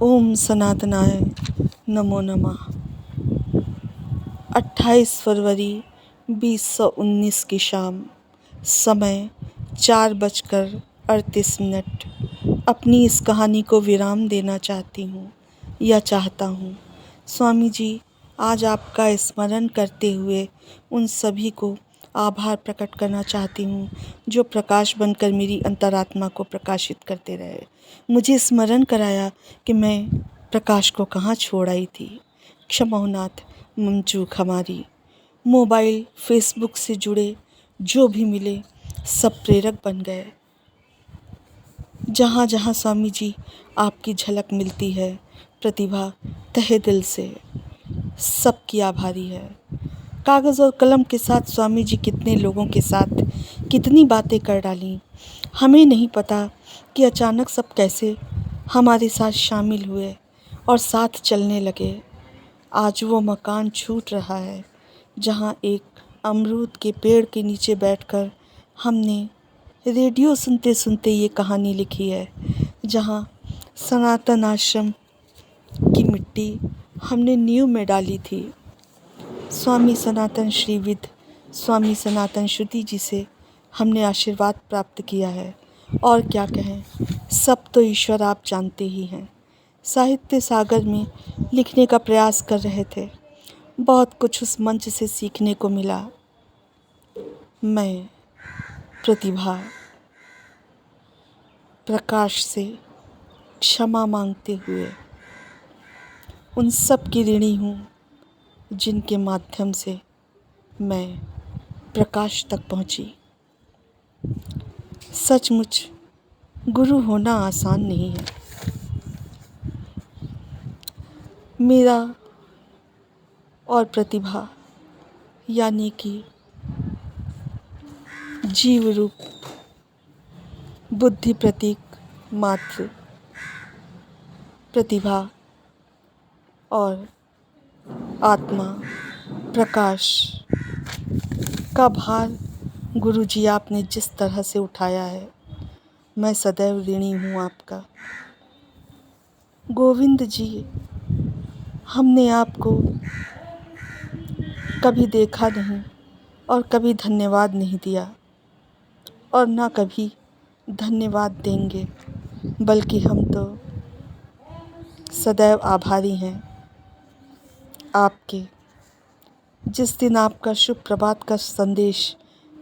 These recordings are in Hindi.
ओम सनातनाय नमो नमः। 28 फरवरी 2019 की शाम, समय 4:38। अपनी इस कहानी को विराम देना चाहती हूँ या चाहता हूँ। स्वामी जी, आज आपका स्मरण करते हुए उन सभी को आभार प्रकट करना चाहती हूँ जो प्रकाश बनकर मेरी अंतरात्मा को प्रकाशित करते रहे। मुझे स्मरण कराया कि मैं प्रकाश को कहाँ छोड़ आई थी। क्षमा हो नाथ, ममचूक हमारी। मोबाइल, फेसबुक से जुड़े जो भी मिले सब प्रेरक बन गए। जहाँ जहाँ स्वामी जी आपकी झलक मिलती है, प्रतिभा तहे दिल से सबकी आभारी है। कागज़ और कलम के साथ स्वामी जी कितने लोगों के साथ कितनी बातें कर डालीं। हमें नहीं पता कि अचानक सब कैसे हमारे साथ शामिल हुए और साथ चलने लगे। आज वो मकान छूट रहा है जहाँ एक अमरूद के पेड़ के नीचे बैठकर हमने रेडियो सुनते सुनते ये कहानी लिखी है, जहाँ सनातन आश्रम की मिट्टी हमने नींव में डाली थी। स्वामी सनातन श्रीविद, स्वामी सनातन श्रुति जी से हमने आशीर्वाद प्राप्त किया है। और क्या कहें, सब तो ईश्वर आप जानते ही हैं। साहित्य सागर में लिखने का प्रयास कर रहे थे, बहुत कुछ उस मंच से सीखने को मिला। मैं प्रतिभा प्रकाश से क्षमा मांगते हुए उन सब की ऋणी हूँ जिनके माध्यम से मैं प्रकाश तक पहुँची। सचमुच गुरु होना आसान नहीं है। मेरा और प्रतिभा यानी कि जीव रूप बुद्धि प्रतीक मात्र प्रतिभा और आत्मा प्रकाश का भार गुरु जी आपने जिस तरह से उठाया है, मैं सदैव ऋणी हूँ आपका। गोविंद जी, हमने आपको कभी देखा नहीं और कभी धन्यवाद नहीं दिया और ना कभी धन्यवाद देंगे, बल्कि हम तो सदैव आभारी हैं आपके। जिस दिन आपका शुभ प्रभात का संदेश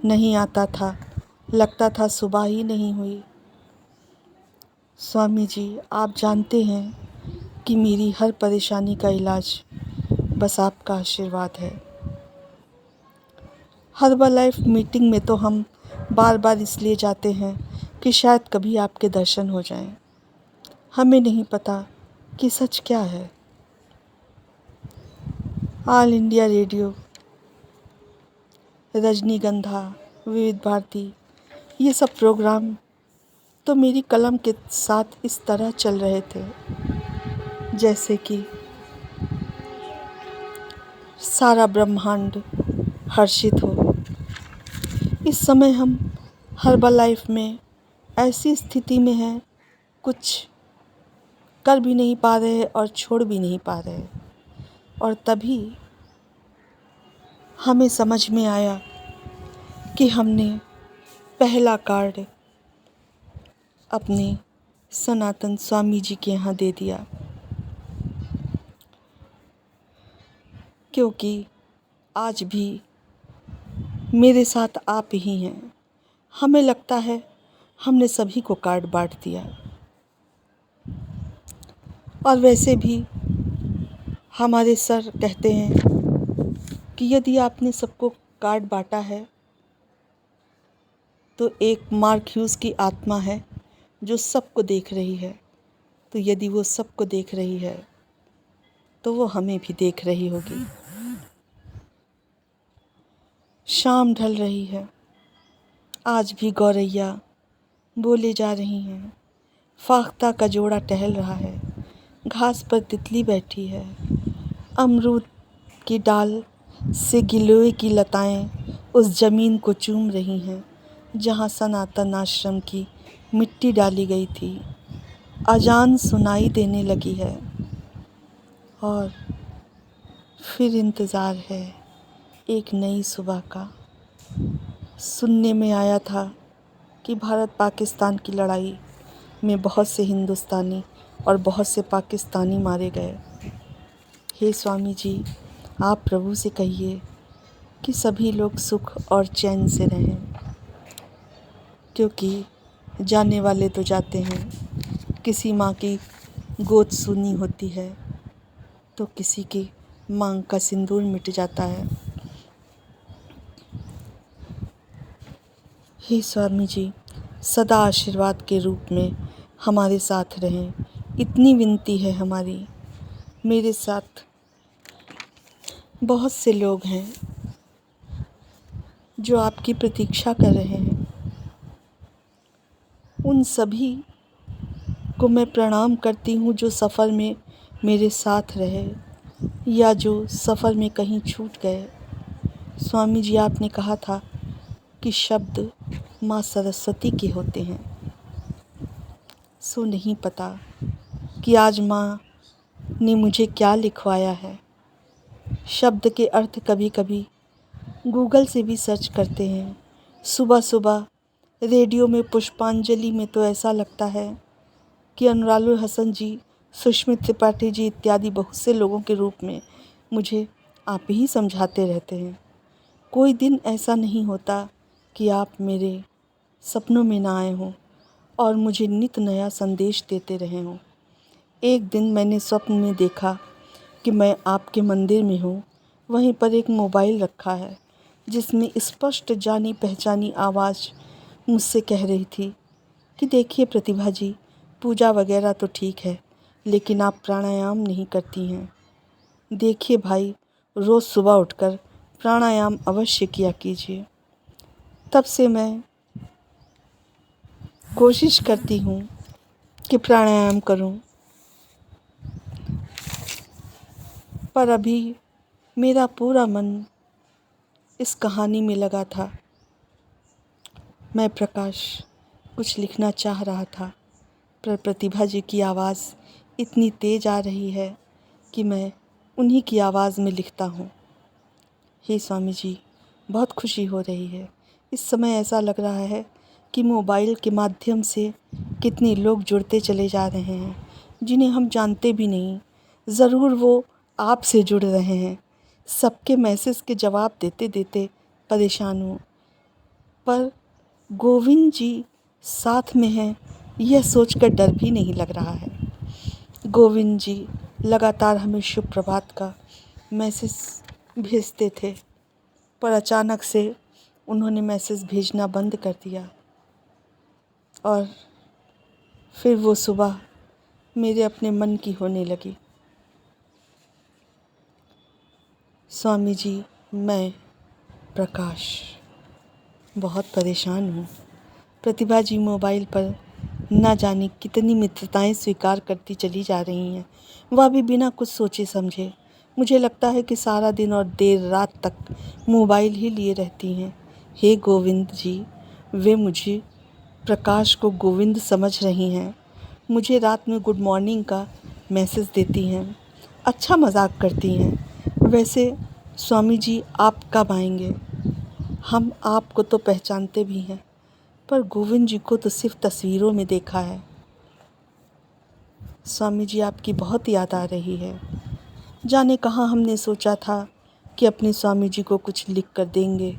नहीं आता था, लगता था सुबह ही नहीं हुई। स्वामी जी, आप जानते हैं कि मेरी हर परेशानी का इलाज बस आपका आशीर्वाद है। हर्बलाइफ मीटिंग में तो हम बार बार इसलिए जाते हैं कि शायद कभी आपके दर्शन हो जाएं। हमें नहीं पता कि सच क्या है। ऑल इंडिया रेडियो, रजनीगंधा, विविध भारती, ये सब प्रोग्राम तो मेरी कलम के साथ इस तरह चल रहे थे जैसे कि सारा ब्रह्मांड हर्षित हो। इस समय हम हर्बलाइफ में ऐसी स्थिति में हैं, कुछ कर भी नहीं पा रहे और छोड़ भी नहीं पा रहे। और तभी हमें समझ में आया कि हमने पहला कार्ड अपने सनातन स्वामी जी के यहाँ दे दिया, क्योंकि आज भी मेरे साथ आप ही हैं। हमें लगता है हमने सभी को कार्ड बांट दिया। और वैसे भी हमारे सर कहते हैं कि यदि आपने सबको कार्ड बांटा है तो एक मार्क ह्यूज की आत्मा है जो सबको देख रही है। तो यदि वो सबको देख रही है तो वो हमें भी देख रही होगी। शाम ढल रही है, आज भी गौरैया बोले जा रही हैं। फाख्ता का जोड़ा टहल रहा है, घास पर तितली बैठी है। अमरूद की डाल से गिलोय की लताएं उस ज़मीन को चूम रही हैं जहाँ सनातन आश्रम की मिट्टी डाली गई थी। अजान सुनाई देने लगी है और फिर इंतज़ार है एक नई सुबह का। सुनने में आया था कि भारत पाकिस्तान की लड़ाई में बहुत से हिंदुस्तानी और बहुत से पाकिस्तानी मारे गए। हे स्वामी जी, आप प्रभु से कहिए कि सभी लोग सुख और चैन से रहें, क्योंकि जाने वाले तो जाते हैं। किसी माँ की गोद सूनी होती है तो किसी की मांग का सिंदूर मिट जाता है। हे स्वामी जी, सदा आशीर्वाद के रूप में हमारे साथ रहें, इतनी विनती है हमारी। मेरे साथ बहुत से लोग हैं जो आपकी प्रतीक्षा कर रहे हैं। उन सभी को मैं प्रणाम करती हूँ जो सफ़र में मेरे साथ रहे या जो सफ़र में कहीं छूट गए। स्वामी जी, आपने कहा था कि शब्द माँ सरस्वती के होते हैं। सो नहीं पता कि आज माँ ने मुझे क्या लिखवाया है। शब्द के अर्थ कभी कभी गूगल से भी सर्च करते हैं। सुबह सुबह रेडियो में पुष्पांजलि में तो ऐसा लगता है कि अनुराग हसन जी, सुष्मित त्रिपाठी जी इत्यादि बहुत से लोगों के रूप में मुझे आप ही समझाते रहते हैं। कोई दिन ऐसा नहीं होता कि आप मेरे सपनों में ना आए हों और मुझे नित नया संदेश देते रहे हों। एक दिन मैंने स्वप्न में देखा कि मैं आपके मंदिर में हूँ। वहीं पर एक मोबाइल रखा है जिसमें स्पष्ट जानी पहचानी आवाज़ मुझसे कह रही थी कि देखिए प्रतिभा जी, पूजा वगैरह तो ठीक है, लेकिन आप प्राणायाम नहीं करती हैं। देखिए भाई, रोज़ सुबह उठकर प्राणायाम अवश्य किया कीजिए। तब से मैं कोशिश करती हूँ कि प्राणायाम करूँ, पर अभी मेरा पूरा मन इस कहानी में लगा था। मैं प्रकाश कुछ लिखना चाह रहा था, पर प्रतिभा जी की आवाज़ इतनी तेज़ आ रही है कि मैं उन्हीं की आवाज़ में लिखता हूँ। हे स्वामी जी, बहुत खुशी हो रही है। इस समय ऐसा लग रहा है कि मोबाइल के माध्यम से कितने लोग जुड़ते चले जा रहे हैं जिन्हें हम जानते भी नहीं। ज़रूर वो आपसे जुड़ रहे हैं। सबके मैसेज के जवाब देते देते परेशान हूँ, पर गोविंद जी साथ में हैं यह सोचकर डर भी नहीं लग रहा है। गोविंद जी लगातार हमें शुभ प्रभात का मैसेज भेजते थे, पर अचानक से उन्होंने मैसेज भेजना बंद कर दिया और फिर वो सुबह मेरे अपने मन की होने लगी। स्वामी जी, मैं प्रकाश बहुत परेशान हूँ। प्रतिभा जी मोबाइल पर ना जाने कितनी मित्रताएं स्वीकार करती चली जा रही हैं, वह भी बिना कुछ सोचे समझे। मुझे लगता है कि सारा दिन और देर रात तक मोबाइल ही लिए रहती हैं। हे गोविंद जी, वे मुझे प्रकाश को गोविंद समझ रही हैं। मुझे रात में गुड मॉर्निंग का मैसेज देती हैं, अच्छा मजाक करती हैं। वैसे स्वामी जी, आप कब आएंगे? हम आपको तो पहचानते भी हैं, पर गोविंद जी को तो सिर्फ तस्वीरों में देखा है। स्वामी जी, आपकी बहुत याद आ रही है। जाने कहाँ हमने सोचा था कि अपने स्वामी जी को कुछ लिख कर देंगे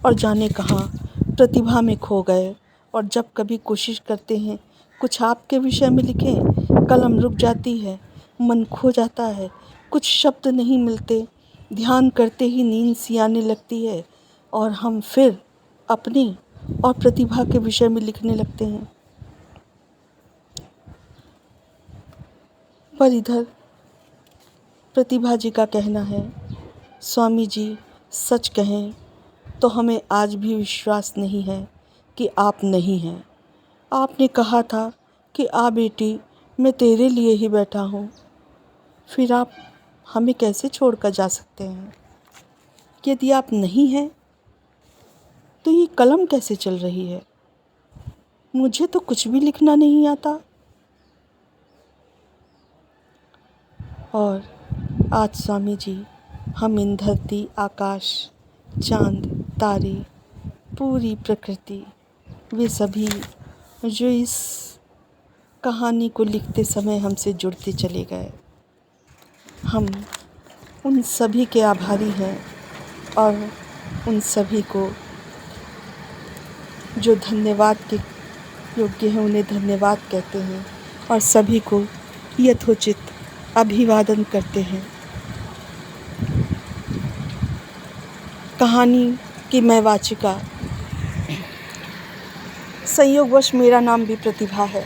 और जाने कहाँ प्रतिभा में खो गए। और जब कभी कोशिश करते हैं कुछ आपके विषय में लिखें, कलम रुक जाती है, मन खो जाता है, कुछ शब्द नहीं मिलते, ध्यान करते ही नींद सी आने लगती है और हम फिर अपनी और प्रतिभा के विषय में लिखने लगते हैं। पर इधर प्रतिभा जी का कहना है, स्वामी जी सच कहें तो हमें आज भी विश्वास नहीं है कि आप नहीं हैं। आपने कहा था कि आ बेटी, मैं तेरे लिए ही बैठा हूँ। फिर आप हमें कैसे छोड़कर जा सकते हैं? यदि आप नहीं हैं तो ये कलम कैसे चल रही है? मुझे तो कुछ भी लिखना नहीं आता। और आज स्वामी जी हम इन धरती, आकाश, चाँद, तारे, पूरी प्रकृति, वे सभी जो इस कहानी को लिखते समय हमसे जुड़ते चले गए, हम उन सभी के आभारी हैं और उन सभी को जो धन्यवाद के योग्य हैं उन्हें धन्यवाद कहते हैं और सभी को यथोचित अभिवादन करते हैं। कहानी की मैं वाचिका, संयोगवश मेरा नाम भी प्रतिभा है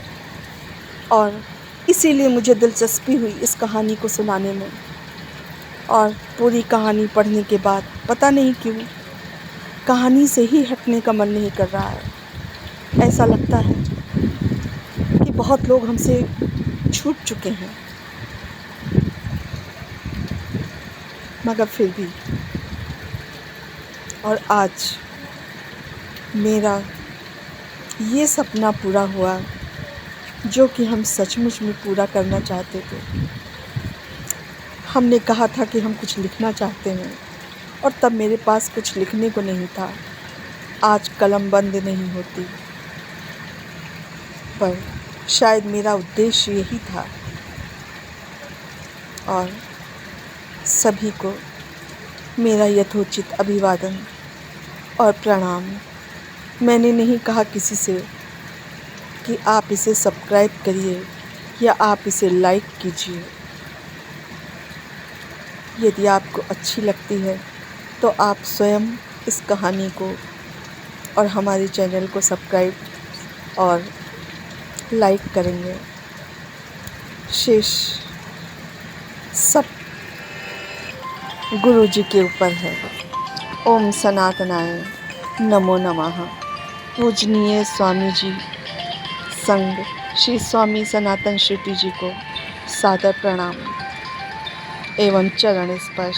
और इसीलिए मुझे दिलचस्पी हुई इस कहानी को सुनाने में। और पूरी कहानी पढ़ने के बाद पता नहीं क्यों कहानी से ही हटने का मन नहीं कर रहा है। ऐसा लगता है कि बहुत लोग हमसे छूट चुके हैं, मगर फिर भी। और आज मेरा ये सपना पूरा हुआ जो कि हम सचमुच में पूरा करना चाहते थे। हमने कहा था कि हम कुछ लिखना चाहते हैं और तब मेरे पास कुछ लिखने को नहीं था। आज कलम बंद नहीं होती, पर शायद मेरा उद्देश्य यही था। और सभी को मेरा यथोचित अभिवादन और प्रणाम। मैंने नहीं कहा किसी से कि आप इसे सब्सक्राइब करिए या आप इसे लाइक कीजिए। यदि आपको अच्छी लगती है तो आप स्वयं इस कहानी को और हमारे चैनल को सब्सक्राइब और लाइक करेंगे। शेष सब गुरु जी के ऊपर है। ओम सनातनाय नमो नमः। पूजनीय स्वामी जी संग श्री स्वामी सनातन शिवजी जी को सादर प्रणाम एवं चरण स्पर्श।